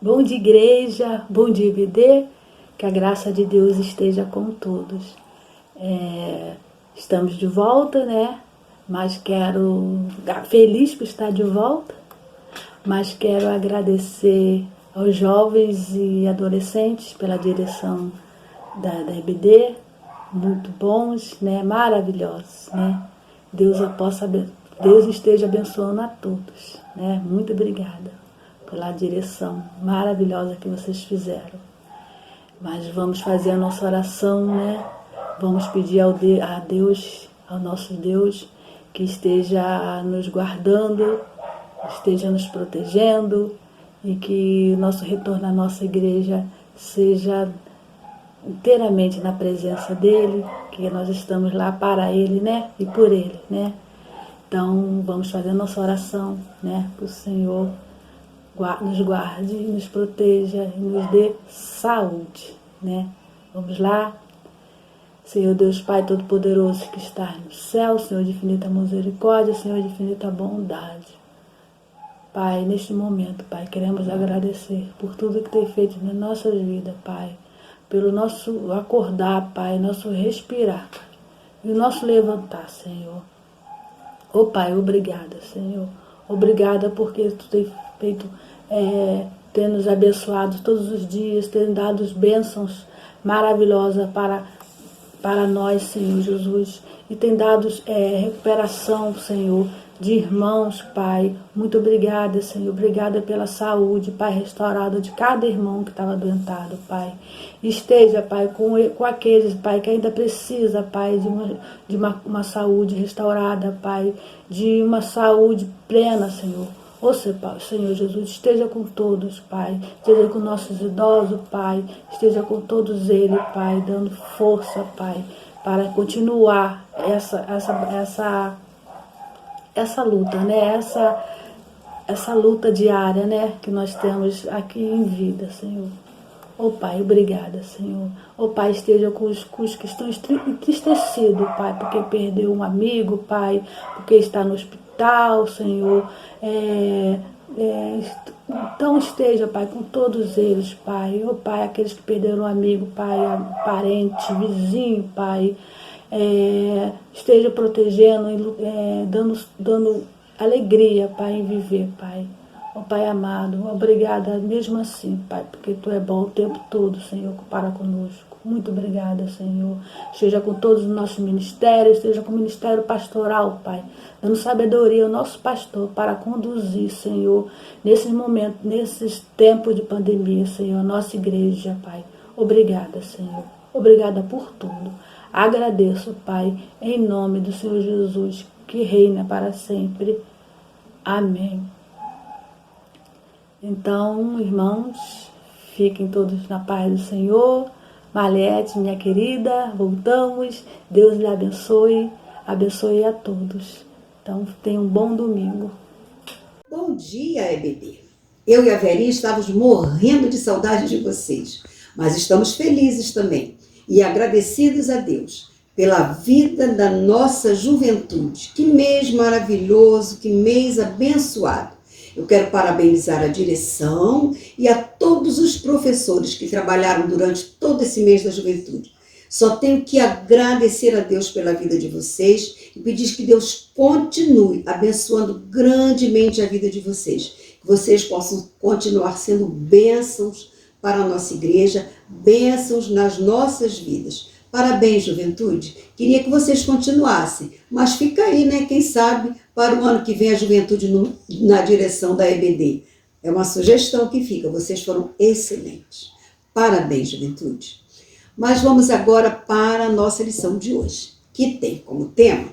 Bom dia, igreja, bom dia, EBD, que a graça de Deus esteja com todos. Estamos de volta, né? Mas feliz por estar de volta, mas quero agradecer aos jovens e adolescentes pela direção da EBD, muito bons, né? Maravilhosos, né? Deus esteja abençoando a todos, né? Muito obrigada pela direção maravilhosa que vocês fizeram. Mas vamos fazer a nossa oração, né? Vamos pedir a Deus, ao nosso Deus, que esteja nos guardando, esteja nos protegendo e que o nosso retorno à nossa igreja seja inteiramente na presença dele, que nós estamos lá para ele, né? E por ele, né? Então, vamos fazer a nossa oração, né? Para o Senhor nos guarde, nos proteja e nos dê saúde, né? Vamos lá. Senhor Deus Pai Todo-Poderoso que está no céu, Senhor de infinita misericórdia, Senhor de infinita bondade. Pai, neste momento, Pai, queremos agradecer por tudo que tem feito na nossa vida, Pai. Pelo nosso acordar, Pai, nosso respirar, Pai, e o nosso levantar, Senhor. Ô Pai, obrigada, Senhor. Obrigada porque Tu tem feito, ter nos abençoado todos os dias, ter dado bênçãos maravilhosas para nós, Senhor Jesus. E tem dado recuperação, Senhor, de irmãos, Pai. Muito obrigada, Senhor. Obrigada pela saúde, Pai, restaurada de cada irmão que estava adoentado, Pai. Esteja, Pai, com aqueles, Pai, que ainda precisa, Pai, de uma saúde restaurada, Pai, de uma saúde plena, Senhor. Ô Senhor Jesus, esteja com todos, Pai. Esteja com nossos idosos, Pai. Esteja com todos eles, Pai, dando força, Pai, para continuar essa luta, né? Essa luta diária, né? Que nós temos aqui em vida, Senhor. Ô Pai, obrigada, Senhor. Ô Pai, esteja com os que estão entristecidos, Pai, porque perdeu um amigo, Pai, porque está no hospital, Senhor. Então esteja, Pai, com todos eles, Pai. Ô Pai, aqueles que perderam um amigo, Pai, parente, vizinho, Pai. Esteja protegendo, dando alegria, Pai, em viver, Pai. Ó Pai amado, obrigada mesmo assim, Pai, porque Tu é bom o tempo todo, Senhor, para conosco. Muito obrigada, Senhor. Esteja com todos os nossos ministérios, esteja com o ministério pastoral, Pai, dando sabedoria ao nosso pastor para conduzir, Senhor, nesses momentos, nesses tempos de pandemia, Senhor, a nossa igreja, Pai. Obrigada, Senhor. Obrigada por tudo. Agradeço, Pai, em nome do Senhor Jesus, que reina para sempre. Amém. Então, irmãos, fiquem todos na paz do Senhor. Marlete, minha querida, voltamos. Deus lhe abençoe a todos. Então, tenham um bom domingo. Bom dia, EBD. Eu e a Verinha estávamos morrendo de saudade de vocês, mas estamos felizes também e agradecidos a Deus pela vida da nossa juventude. Que mês maravilhoso, que mês abençoado. Eu quero parabenizar a direção e a todos os professores que trabalharam durante todo esse mês da juventude. Só tenho que agradecer a Deus pela vida de vocês e pedir que Deus continue abençoando grandemente a vida de vocês. Que vocês possam continuar sendo bênçãos para a nossa igreja, bênçãos nas nossas vidas. Parabéns, juventude. Queria que vocês continuassem, mas fica aí, né? Quem sabe para o ano que vem a juventude na direção da EBD. É uma sugestão que fica. Vocês foram excelentes. Parabéns, juventude. Mas vamos agora para a nossa lição de hoje, que tem como tema: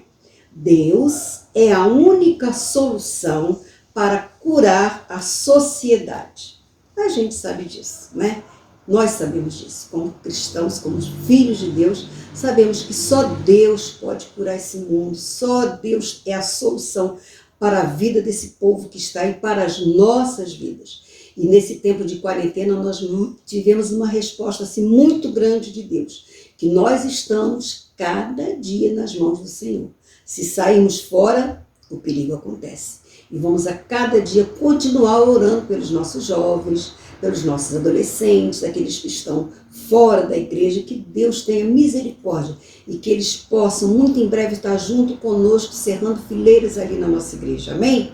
Deus é a única solução para curar a sociedade. A gente sabe disso, né? Nós sabemos disso, como cristãos, como filhos de Deus, sabemos que só Deus pode curar esse mundo, só Deus é a solução para a vida desse povo que está aí, para as nossas vidas. E nesse tempo de quarentena nós tivemos uma resposta assim, muito grande de Deus, que nós estamos cada dia nas mãos do Senhor. Se sairmos fora, o perigo acontece. E vamos a cada dia continuar orando pelos nossos jovens, pelos nossos adolescentes, aqueles que estão fora da igreja, que Deus tenha misericórdia e que eles possam muito em breve estar junto conosco, cerrando fileiras ali na nossa igreja. Amém?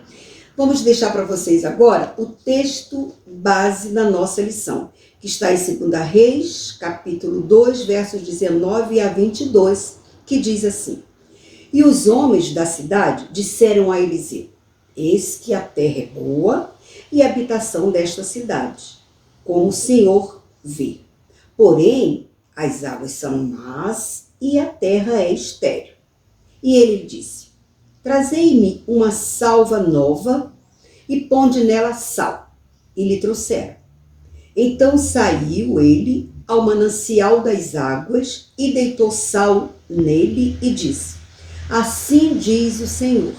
Vamos deixar para vocês agora o texto base da nossa lição, que está em 2 Reis, capítulo 2, versos 19 a 22, que diz assim: E os homens da cidade disseram a Eliseu: Eis que a terra é boa e a habitação desta cidade, como o Senhor vê. Porém, as águas são más e a terra é estéril. E ele disse: Trazei-me uma salva nova e ponde nela sal. E lhe trouxeram. Então saiu ele ao manancial das águas e deitou sal nele e disse: Assim diz o Senhor: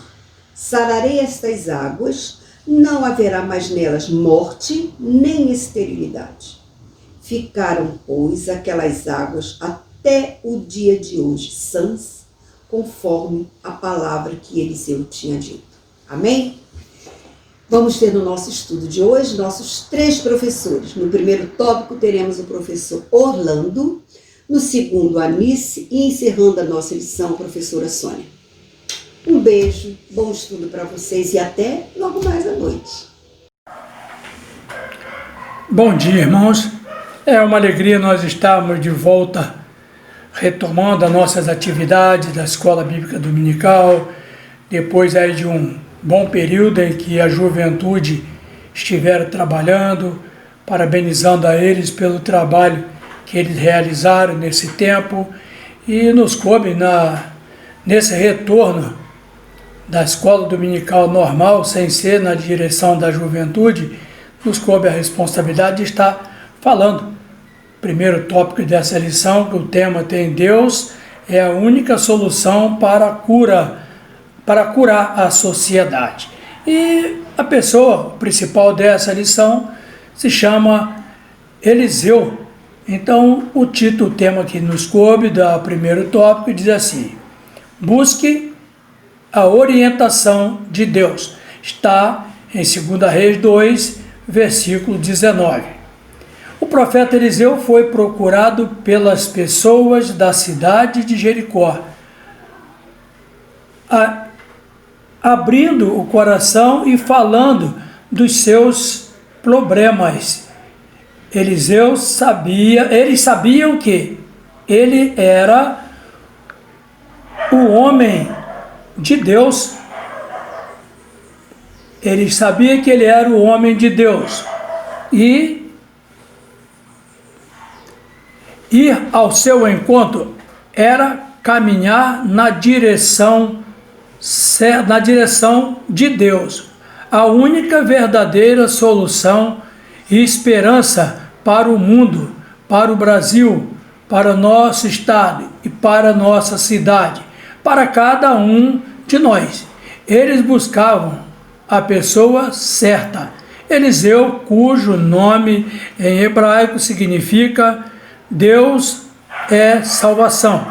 sararei estas águas, não haverá mais nelas morte nem esterilidade. Ficaram, pois, aquelas águas até o dia de hoje sãs, conforme a palavra que Eliseu tinha dito. Amém? Vamos ter no nosso estudo de hoje nossos 3 professores. No primeiro tópico teremos o professor Orlando, no segundo a Anice e encerrando a nossa lição a professora Sônia. Um beijo, bom estudo para vocês e até logo mais à noite. Bom dia, irmãos. É uma alegria nós estarmos de volta, retomando as nossas atividades da Escola Bíblica Dominical, depois aí de um bom período em que a juventude estiveram trabalhando, parabenizando a eles pelo trabalho que eles realizaram nesse tempo, e nos coube nesse retorno da escola dominical normal, sem ser na direção da juventude, nos coube a responsabilidade de estar falando. Primeiro tópico dessa lição, que o tema tem: Deus é a única solução para curar a sociedade. E a pessoa principal dessa lição se chama Eliseu. Então, o tema que nos coube do primeiro tópico diz assim: busque a orientação de Deus. Está em 2 Reis 2, versículo 19. O profeta Eliseu foi procurado pelas pessoas da cidade de Jericó, abrindo o coração e falando dos seus problemas. Eles sabiam que ele era o homem de Deus. Eles sabiam que ele era o homem de Deus. E ir ao seu encontro era caminhar na direção de Deus, a única verdadeira solução e esperança para o mundo, para o Brasil, para o nosso estado e para a nossa cidade, para cada um de nós. Eles buscavam a pessoa certa. Eliseu, cujo nome em hebraico significa Deus é salvação.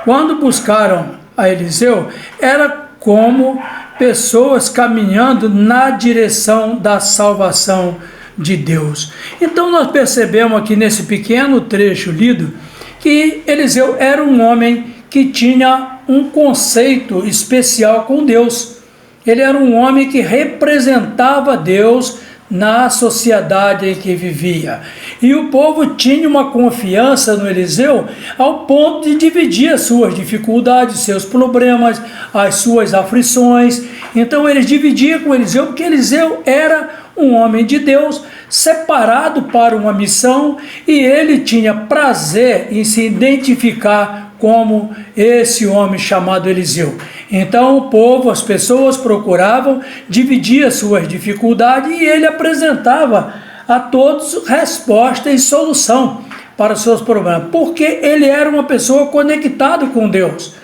Quando buscaram a Eliseu, era como pessoas caminhando na direção da salvação de Deus. Então nós percebemos aqui nesse pequeno trecho lido que Eliseu era um homem que tinha um conceito especial com Deus. Ele era um homem que representava Deus na sociedade em que vivia. E o povo tinha uma confiança no Eliseu ao ponto de dividir as suas dificuldades, seus problemas, as suas aflições. Então eles dividiam com Eliseu, porque Eliseu era um homem de Deus, separado para uma missão, e ele tinha prazer em se identificar como esse homem chamado Eliseu. Então o povo, as pessoas procuravam dividir as suas dificuldades e ele apresentava a todos resposta e solução para os seus problemas, porque ele era uma pessoa conectada com Deus.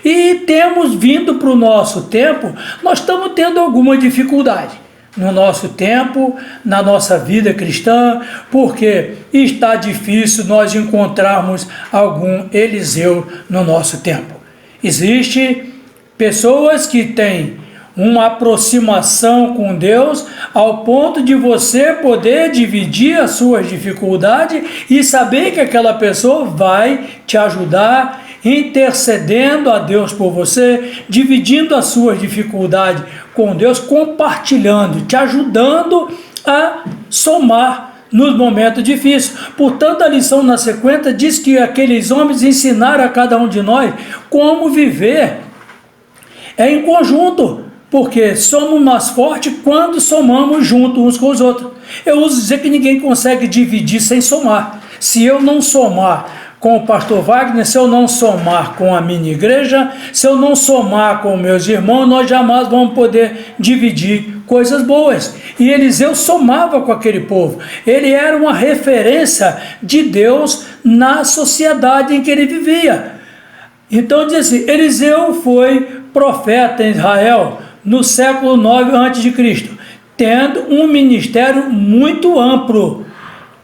E temos vindo para o nosso tempo, nós estamos tendo alguma dificuldade no nosso tempo, na nossa vida cristã, porque está difícil nós encontrarmos algum Eliseu no nosso tempo. Existem pessoas que têm uma aproximação com Deus ao ponto de você poder dividir as suas dificuldades e saber que aquela pessoa vai te ajudar, intercedendo a Deus por você, dividindo as suas dificuldades com Deus, compartilhando, te ajudando a somar nos momentos difíceis. Portanto, a lição na sequência diz que aqueles homens ensinaram a cada um de nós como viver em conjunto, porque somos mais fortes quando somamos juntos uns com os outros. Eu uso dizer que ninguém consegue dividir sem somar. Se eu não somar com o pastor Wagner, se eu não somar com a minha igreja, se eu não somar com meus irmãos, nós jamais vamos poder dividir coisas boas. E Eliseu somava com aquele povo. Ele era uma referência de Deus na sociedade em que ele vivia. Então diz assim, Eliseu foi profeta em Israel no século 9 a.C., tendo um ministério muito amplo,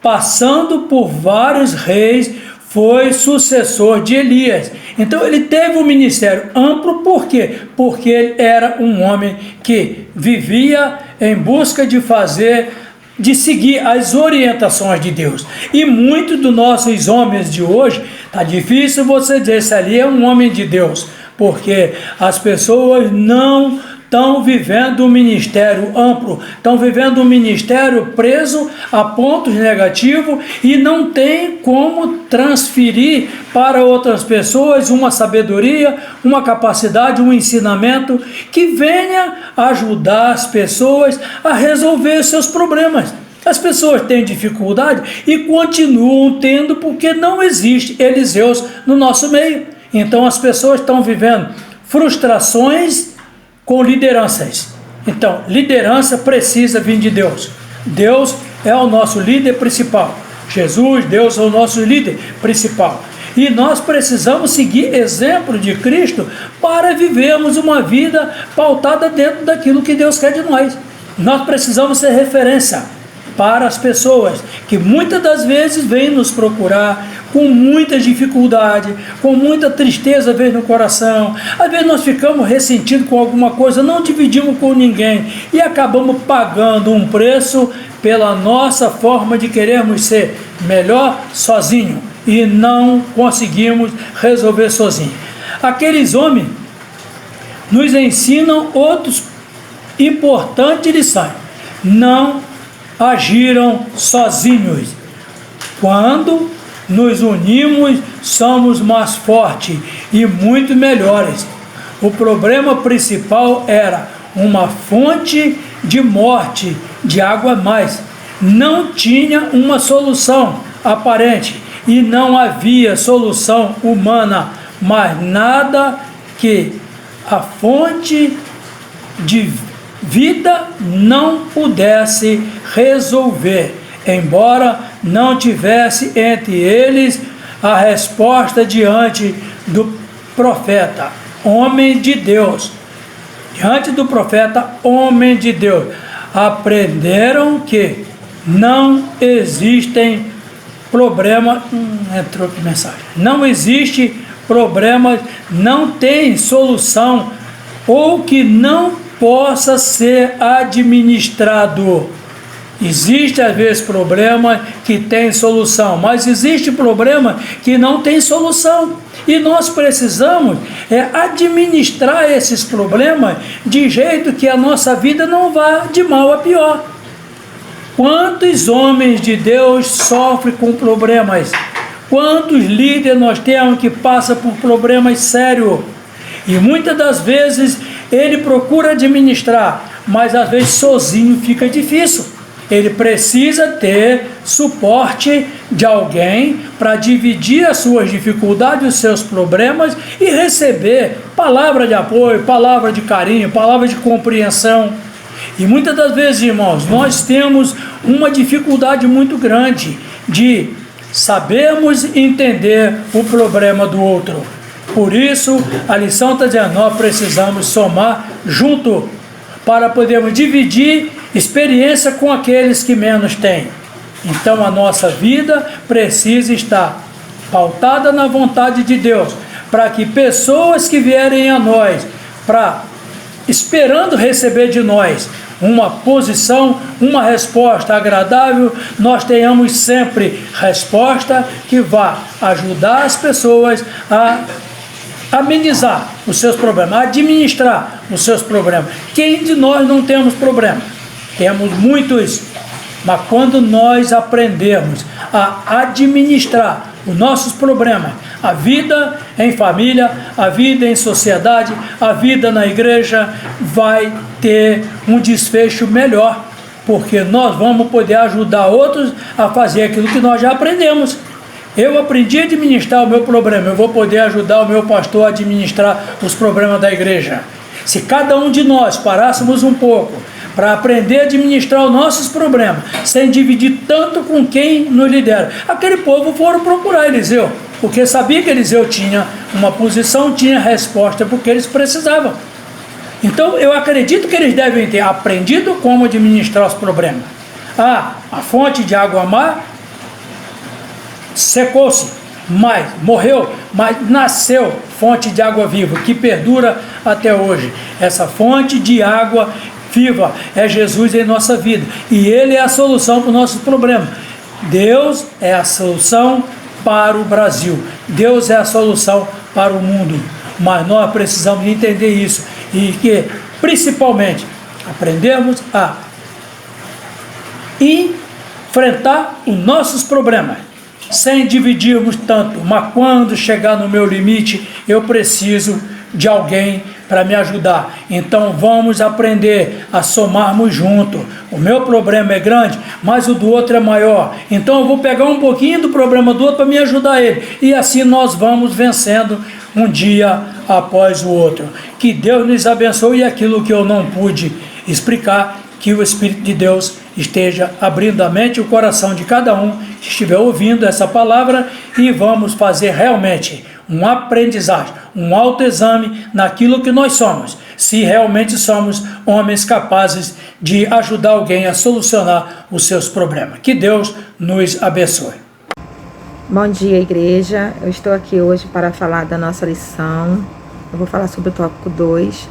passando por vários reis, foi sucessor de Elias. Então ele teve um ministério amplo, por quê? Porque ele era um homem que vivia em busca de seguir as orientações de Deus. E muitos dos nossos homens de hoje, está difícil você dizer se ali é um homem de Deus, porque as pessoas não estão vivendo um ministério amplo, estão vivendo um ministério preso a pontos negativos e não tem como transferir para outras pessoas uma sabedoria, uma capacidade, um ensinamento que venha ajudar as pessoas a resolver seus problemas. As pessoas têm dificuldade e continuam tendo porque não existe Eliseus no nosso meio. Então as pessoas estão vivendo frustrações com lideranças. Então, liderança precisa vir de Deus. Deus é o nosso líder principal. Jesus, Deus é o nosso líder principal. E nós precisamos seguir exemplo de Cristo para vivermos uma vida pautada dentro daquilo que Deus quer de nós. Nós precisamos ser referência para as pessoas que muitas das vezes vêm nos procurar com muita dificuldade, com muita tristeza às vezes no coração. Às vezes nós ficamos ressentidos com alguma coisa, não dividimos com ninguém e acabamos pagando um preço pela nossa forma de querermos ser melhor sozinho e não conseguimos resolver sozinho. Aqueles homens nos ensinam outros importantes lições. Não agiram sozinhos. Quando nos unimos, somos mais fortes e muito melhores. O problema principal era uma fonte de morte, de água a mais. Não tinha uma solução aparente e não havia solução humana, mas nada que a fonte de vida não pudesse resolver, embora não tivesse entre eles a resposta diante do profeta, homem de Deus. Diante do profeta, homem de Deus, aprenderam que não existem problemas. Entrou aqui mensagem. Não existe problema, não tem solução, ou que não possa ser administrado. Existe às vezes problema que tem solução, mas existe problema que não tem solução. E nós precisamos administrar esses problemas de jeito que a nossa vida não vá de mal a pior. Quantos homens de Deus sofrem com problemas? Quantos líderes nós temos que passam por problemas sérios? E muitas das vezes ele procura administrar, mas às vezes sozinho fica difícil. Ele precisa ter suporte de alguém para dividir as suas dificuldades, os seus problemas e receber palavra de apoio, palavra de carinho, palavra de compreensão. E muitas das vezes, irmãos, nós temos uma dificuldade muito grande de sabermos entender o problema do outro. Por isso, a lição está dizendo, nós precisamos somar junto para podermos dividir experiência com aqueles que menos têm. Então, a nossa vida precisa estar pautada na vontade de Deus, para que pessoas que vierem a nós para esperando receber de nós uma posição, uma resposta agradável, nós tenhamos sempre resposta que vá ajudar as pessoas a amenizar os seus problemas, a administrar os seus problemas. Quem de nós não temos problema? Temos muitos, mas quando nós aprendemos a administrar os nossos problemas, a vida em família, a vida em sociedade, a vida na igreja, vai ter um desfecho melhor, porque nós vamos poder ajudar outros a fazer aquilo que nós já aprendemos. Eu aprendi a administrar o meu problema, eu vou poder ajudar o meu pastor a administrar os problemas da igreja. Se cada um de nós parássemos um pouco para aprender a administrar os nossos problemas, sem dividir tanto com quem nos lidera. Aquele povo foram procurar Eliseu, porque sabia que Eliseu tinha uma posição, tinha resposta, porque eles precisavam. Então eu acredito que eles devem ter aprendido como administrar os problemas. A fonte de água má secou-se, mas morreu, mas nasceu fonte de água viva, que perdura até hoje. Essa fonte de água viva é Jesus em nossa vida, e Ele é a solução para os nossos problemas. Deus é a solução para o Brasil, Deus é a solução para o mundo, mas nós precisamos entender isso, e que principalmente aprendemos a enfrentar os nossos problemas, sem dividirmos tanto, mas quando chegar no meu limite, eu preciso de alguém para me ajudar. Então vamos aprender a somarmos junto. O meu problema é grande, mas o do outro é maior. Então eu vou pegar um pouquinho do problema do outro para me ajudar ele. E assim nós vamos vencendo um dia após o outro. Que Deus nos abençoe, e aquilo que eu não pude explicar, que o Espírito de Deus esteja abrindo a mente e o coração de cada um que estiver ouvindo essa palavra, e vamos fazer realmente um aprendizagem, um autoexame naquilo que nós somos, se realmente somos homens capazes de ajudar alguém a solucionar os seus problemas. Que Deus nos abençoe. Bom dia, igreja. Eu estou aqui hoje para falar da nossa lição. Eu vou falar sobre o tópico 2,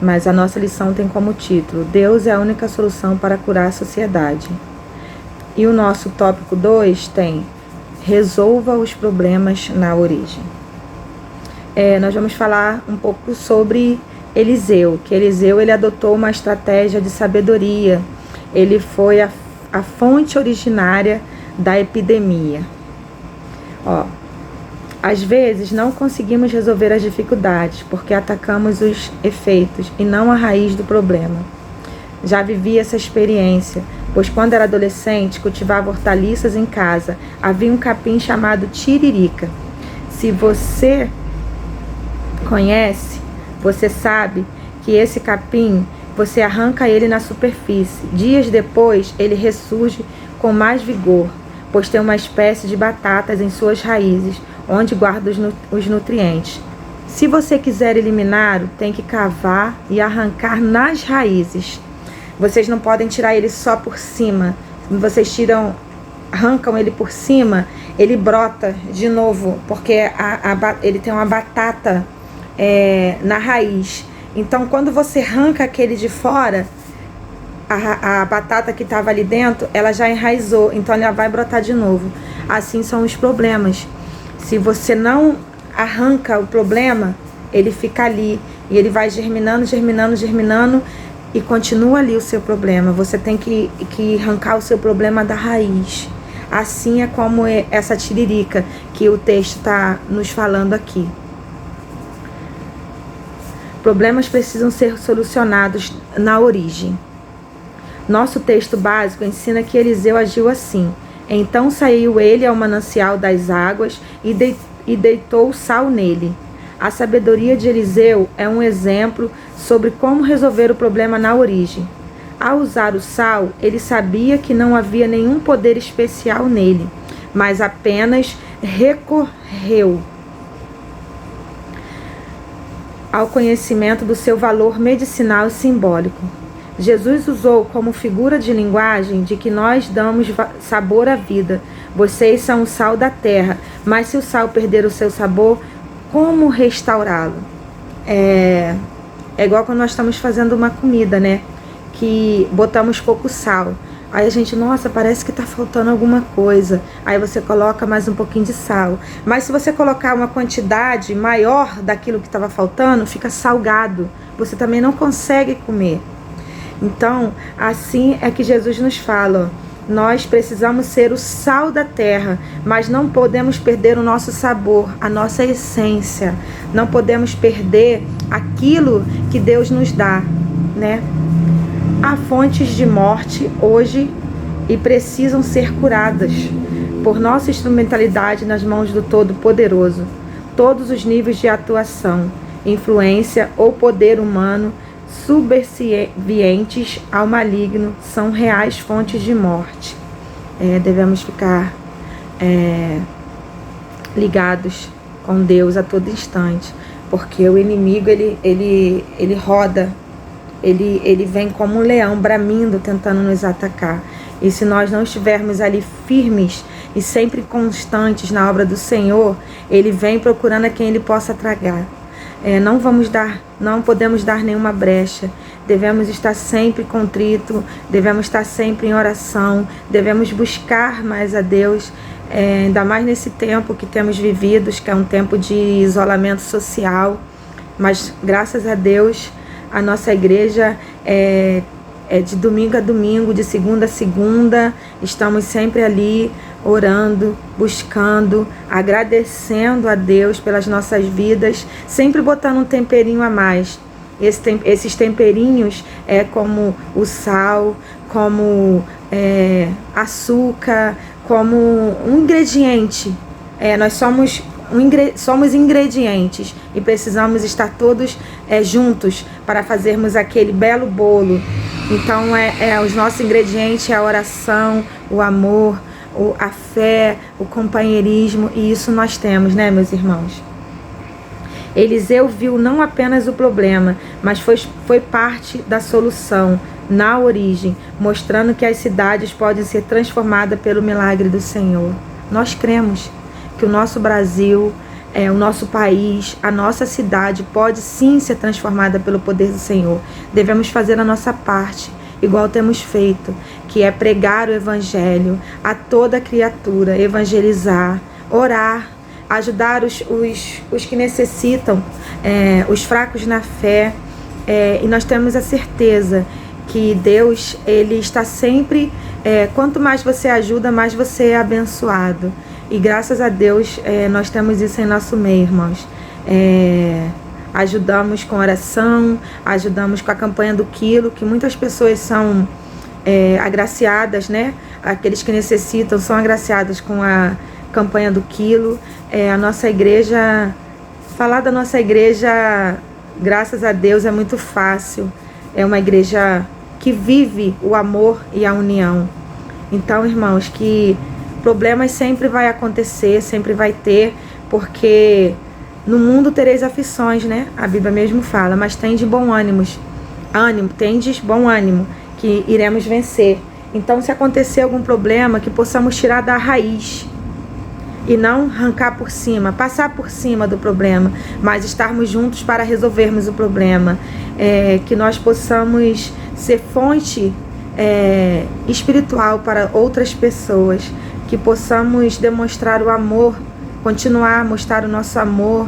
mas a nossa lição tem como título: Deus é a única solução para curar a sociedade. E o nosso tópico 2 tem: resolva os problemas na origem. Nós vamos falar um pouco sobre Eliseu, que Eliseu ele adotou uma estratégia de sabedoria. Ele foi a fonte originária da epidemia. Às vezes não conseguimos resolver as dificuldades porque atacamos os efeitos e não a raiz do problema. Já vivi essa experiência, pois quando era adolescente cultivava hortaliças em casa. Havia um capim chamado tiririca. Se você conhece, você sabe que esse capim, você arranca ele na superfície. Dias depois, ele ressurge com mais vigor, pois tem uma espécie de batatas em suas raízes, onde guarda os nutrientes. Se você quiser eliminá-lo, tem que cavar e arrancar nas raízes. Vocês não podem tirar ele só por cima. Se vocês arrancam ele por cima, ele brota de novo, porque ele tem uma batata na raiz. Então, quando você arranca aquele de fora, a batata que estava ali dentro, ela já enraizou, então ela vai brotar de novo. Assim são os problemas. Se você não arranca o problema, ele fica ali, e ele vai germinando, germinando, germinando, e continua ali o seu problema. Você tem que arrancar o seu problema da raiz. Assim é como essa tiririca que o texto está nos falando aqui. Problemas precisam ser solucionados na origem. Nosso texto básico ensina que Eliseu agiu assim. Então saiu ele ao manancial das águas e deitou sal nele. A sabedoria de Eliseu é um exemplo sobre como resolver o problema na origem. Ao usar o sal, ele sabia que não havia nenhum poder especial nele, mas apenas recorreu ao conhecimento do seu valor medicinal e simbólico. Jesus usou como figura de linguagem de que nós damos sabor à vida. Vocês são o sal da terra, mas se o sal perder o seu sabor, como restaurá-lo? É igual quando nós estamos fazendo uma comida, né? Que botamos pouco sal. Aí a gente, nossa, parece que tá faltando alguma coisa. Aí você coloca mais um pouquinho de sal. Mas se você colocar uma quantidade maior daquilo que estava faltando, fica salgado. Você também não consegue comer. Então, assim é que Jesus nos fala, ó. Nós precisamos ser o sal da terra, mas não podemos perder o nosso sabor, a nossa essência. Não podemos perder aquilo que Deus nos dá, né? Há fontes de morte hoje e precisam ser curadas por nossa instrumentalidade nas mãos do Todo-Poderoso. Todos os níveis de atuação, influência ou poder humano subservientes ao maligno são reais fontes de morte. Devemos ficar ligados com Deus a todo instante, porque o inimigo ele roda, ele vem como um leão bramindo, tentando nos atacar. E se nós não estivermos ali firmes e sempre constantes na obra do Senhor, ele vem procurando a quem ele possa tragar. Não podemos dar nenhuma brecha. Devemos estar sempre contrito, devemos estar sempre em oração, devemos buscar mais a Deus, ainda mais nesse tempo que temos vivido, que é um tempo de isolamento social. Mas graças a Deus, a nossa igreja é de domingo a domingo, de segunda a segunda, estamos sempre ali orando, buscando, agradecendo a Deus pelas nossas vidas, sempre botando um temperinho a mais. Esses temperinhos é como o sal, como açúcar, como um ingrediente. Nós somos ingredientes e precisamos estar todos juntos para fazermos aquele belo bolo. Então os nossos ingredientes é a oração, o amor, a fé, o companheirismo, e isso nós temos, né, meus irmãos? Eliseu viu não apenas o problema, mas foi parte da solução na origem, mostrando que as cidades podem ser transformadas pelo milagre do Senhor. Nós cremos que o nosso Brasil, o nosso país, a nossa cidade pode sim ser transformada pelo poder do Senhor. Devemos fazer a nossa parte, igual temos feito, que é pregar o Evangelho a toda criatura, evangelizar, orar, ajudar os que necessitam, os fracos na fé, e nós temos a certeza que Deus, Ele está sempre, quanto mais você ajuda, mais você é abençoado. E graças a Deus, nós temos isso em nosso meio, irmãos. Ajudamos com oração, ajudamos com a campanha do quilo, que muitas pessoas são agraciadas, né? Aqueles que necessitam são agraciados com a campanha do quilo. A nossa igreja, falar da nossa igreja, graças a Deus, é muito fácil. É uma igreja que vive o amor e a união. Então, irmãos, que problemas sempre vai acontecer, sempre vai ter, porque no mundo tereis aflições, né? A Bíblia mesmo fala, mas tendes bom ânimo, tendes bom ânimo, que iremos vencer. Então, se acontecer algum problema, que possamos tirar da raiz e não arrancar por cima, passar por cima do problema, mas estarmos juntos para resolvermos o problema. Que nós possamos ser fonte espiritual para outras pessoas, que possamos demonstrar o amor, continuar a mostrar o nosso amor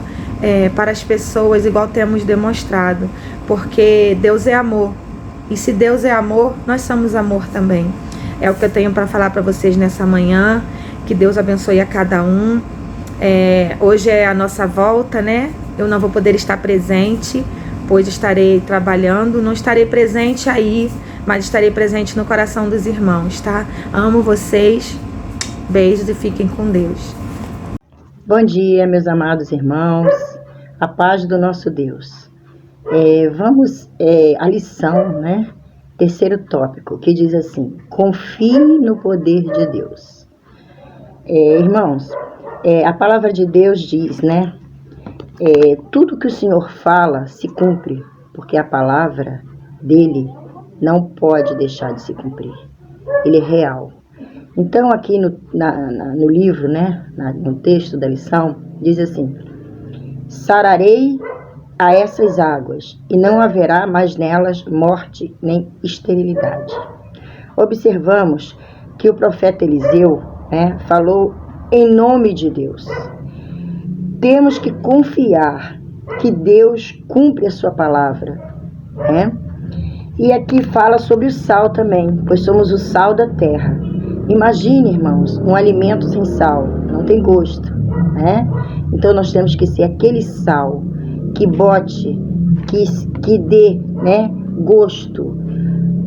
para as pessoas, igual temos demonstrado, porque Deus é amor, e se Deus é amor, nós somos amor também. É o que eu tenho para falar para vocês nessa manhã. Que Deus abençoe a cada um. Hoje é a nossa volta, né? Eu não vou poder estar presente, pois estarei trabalhando. Não estarei presente aí, mas estarei presente no coração dos irmãos, tá? Amo vocês. Beijos e fiquem com Deus. Bom dia, meus amados irmãos. A paz do nosso Deus. Vamos à lição, né? Terceiro tópico, que diz assim: confie no poder de Deus. Irmãos, a palavra de Deus diz, né? Tudo que o Senhor fala se cumpre, porque a palavra dele não pode deixar de se cumprir. Ele é real. Então, aqui no livro, né? No texto da lição, diz assim: sararei a essas águas, e não haverá mais nelas morte nem esterilidade. Observamos que o profeta Eliseu, falou em nome de Deus. Temos que confiar que Deus cumpre a sua palavra, E aqui fala sobre o sal também, pois somos o sal da terra. Imagine, irmãos, um alimento sem sal, não tem gosto, Então nós temos que ser aquele sal que bote, que dê, gosto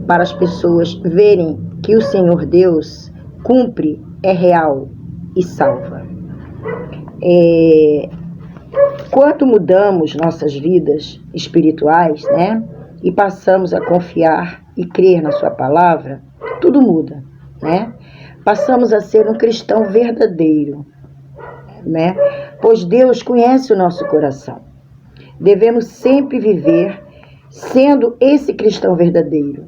para as pessoas verem que o Senhor Deus cumpre, é real e salva. Quando mudamos nossas vidas espirituais, e passamos a confiar e crer na sua palavra, tudo muda, Passamos a ser um cristão verdadeiro, Pois Deus conhece o nosso coração. Devemos sempre viver sendo esse cristão verdadeiro,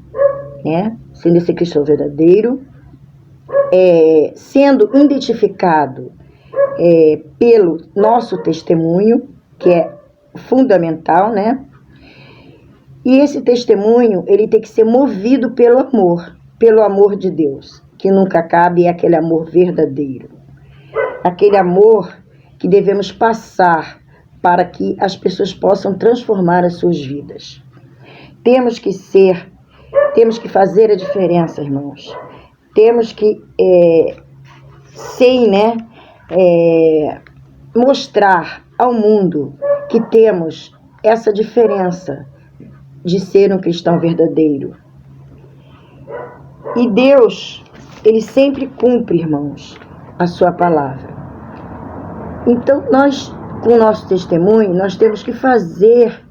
Sendo esse cristão verdadeiro, sendo identificado pelo nosso testemunho, que é fundamental, E esse testemunho, ele tem que ser movido pelo amor de Deus, que nunca acaba, e é aquele amor verdadeiro. Aquele amor que devemos passar para que as pessoas possam transformar as suas vidas. Temos que fazer a diferença, irmãos. Temos que mostrar ao mundo que temos essa diferença de ser um cristão verdadeiro. E Deus, ele sempre cumpre, irmãos, a sua palavra. Então nós, com o nosso testemunho, nós temos que fazer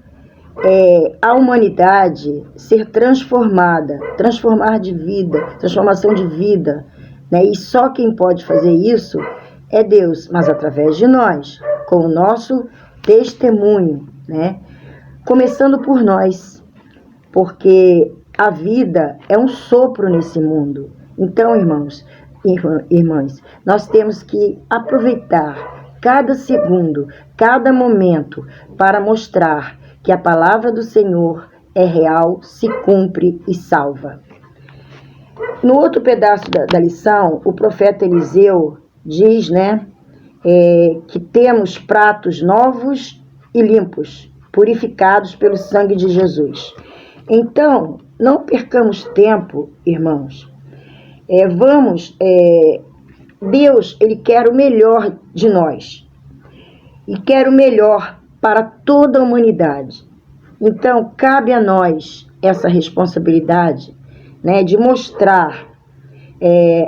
a humanidade ser transformada, transformação de vida, E só quem pode fazer isso é Deus, mas através de nós, com o nosso testemunho, Começando por nós, porque a vida é um sopro nesse mundo. Então, irmãos, irmãs, nós temos que aproveitar cada segundo, cada momento, para mostrar que a palavra do Senhor é real, se cumpre e salva. No outro pedaço da lição, o profeta Eliseu diz, que temos pratos novos e limpos, purificados pelo sangue de Jesus. Então, não percamos tempo, irmãos. Deus, ele quer o melhor de nós. E quer o melhor para toda a humanidade. Então, cabe a nós essa responsabilidade, de mostrar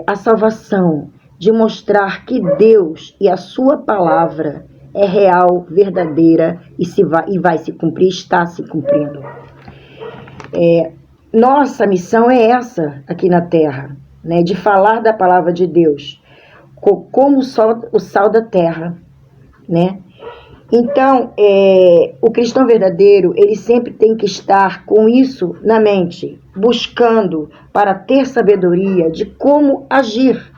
a salvação, de mostrar que Deus e a sua palavra é real, verdadeira e vai se cumprir, está se cumprindo. Nossa missão é essa aqui na Terra, de falar da palavra de Deus, como o sal da terra, Então, o cristão verdadeiro, ele sempre tem que estar com isso na mente, buscando para ter sabedoria de como agir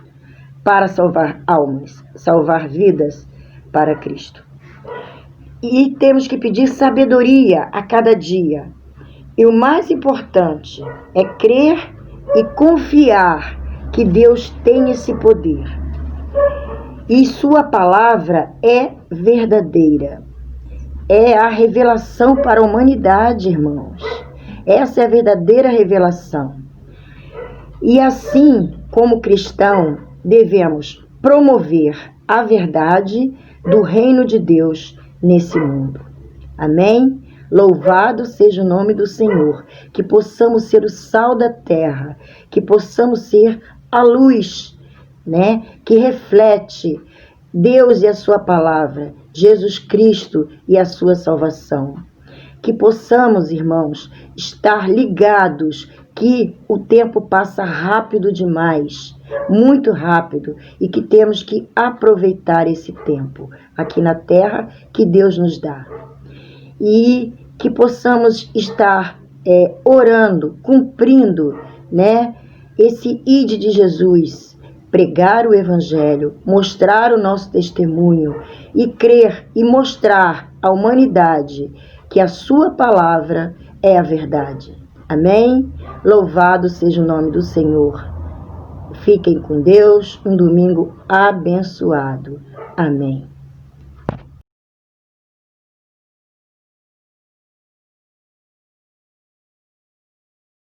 para salvar almas, salvar vidas para Cristo. E temos que pedir sabedoria a cada dia. E o mais importante é crer e confiar que Deus tem esse poder. E sua palavra é verdadeira. É a revelação para a humanidade, irmãos. Essa é a verdadeira revelação. E assim, como cristão, devemos promover a verdade do reino de Deus nesse mundo. Amém? Louvado seja o nome do Senhor. Que possamos ser o sal da terra. Que possamos ser a luz, que reflete Deus e a sua palavra, Jesus Cristo e a sua salvação. Que possamos, irmãos, estar ligados que o tempo passa rápido demais, muito rápido, e que temos que aproveitar esse tempo aqui na terra que Deus nos dá. E que possamos estar orando, cumprindo, esse ide de Jesus, pregar o Evangelho, mostrar o nosso testemunho e crer e mostrar à humanidade que a sua palavra é a verdade. Amém? Louvado seja o nome do Senhor. Fiquem com Deus, um domingo abençoado. Amém.